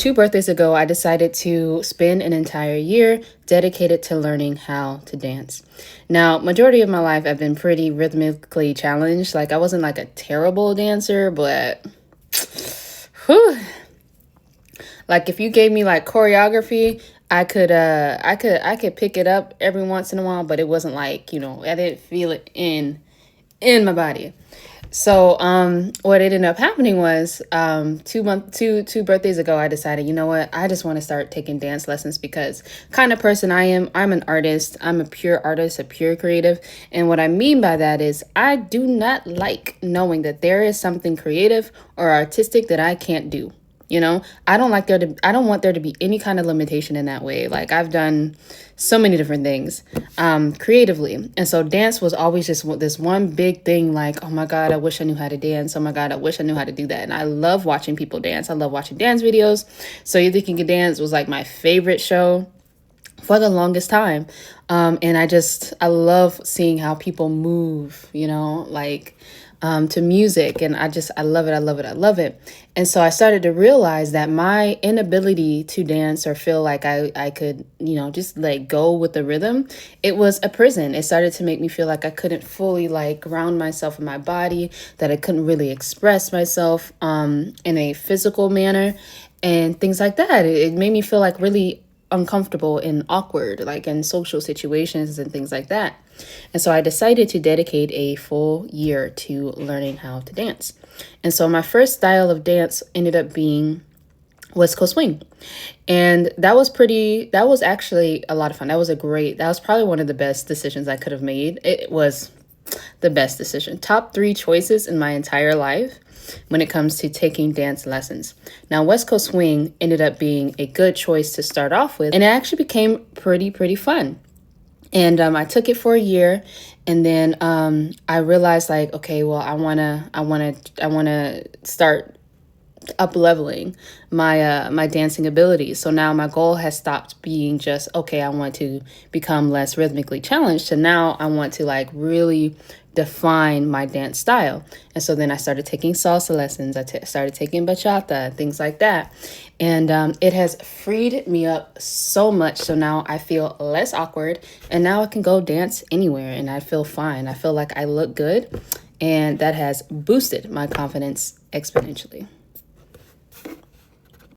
2 birthdays ago, I decided to spend an entire year dedicated to learning how to dance. Now, majority of my life, I've been pretty rhythmically challenged. Like, I wasn't like a terrible dancer, but whew, like if you gave me like choreography, I could pick it up every once in a while, but it wasn't like, I didn't feel it in my body. So what ended up happening was 2 birthdays ago, I decided, you know what, I just want to start taking dance lessons because kind of person I am, I'm an artist. I'm a pure artist, a pure creative. And what I mean by that is I do not like knowing that there is something creative or artistic that I can't do. I don't like I don't want there to be any kind of limitation in that way. Like I've done so many different things creatively. And so dance was always just this one big thing like, oh my God, I wish I knew how to dance. Oh my God, I wish I knew how to do that. And I love watching people dance. I love watching dance videos. So You Think You Can Dance was like my favorite show for the longest time. And I love seeing how people move, to music. And I love it. I love it. I love it. And so I started to realize that my inability to dance or feel like I could, just like go with the rhythm, it was a prison. It started to make me feel like I couldn't fully like ground myself in my body, that I couldn't really express myself in a physical manner and things like that. It made me feel like really uncomfortable and awkward, like in social situations and things like that. And so I decided to dedicate a full year to learning how to dance. And so my first style of dance ended up being West Coast Swing. And that was actually a lot of fun. That was probably one of the best decisions I could have made. It was the best decision. Top 3 choices in my entire life when it comes to taking dance lessons. Now, West Coast Swing ended up being a good choice to start off with, and it actually became pretty fun. And I took it for a year, and then I realized like, okay, well, I wanna start up leveling my dancing abilities. So now my goal has stopped being just, okay, I want to become less rhythmically challenged, to now I want to like really define my dance style. And so then I started taking salsa lessons. Started taking bachata, things like that. And it has freed me up so much. So now I feel less awkward, and now I can go dance anywhere and I feel fine. I feel like I look good, and that has boosted my confidence exponentially.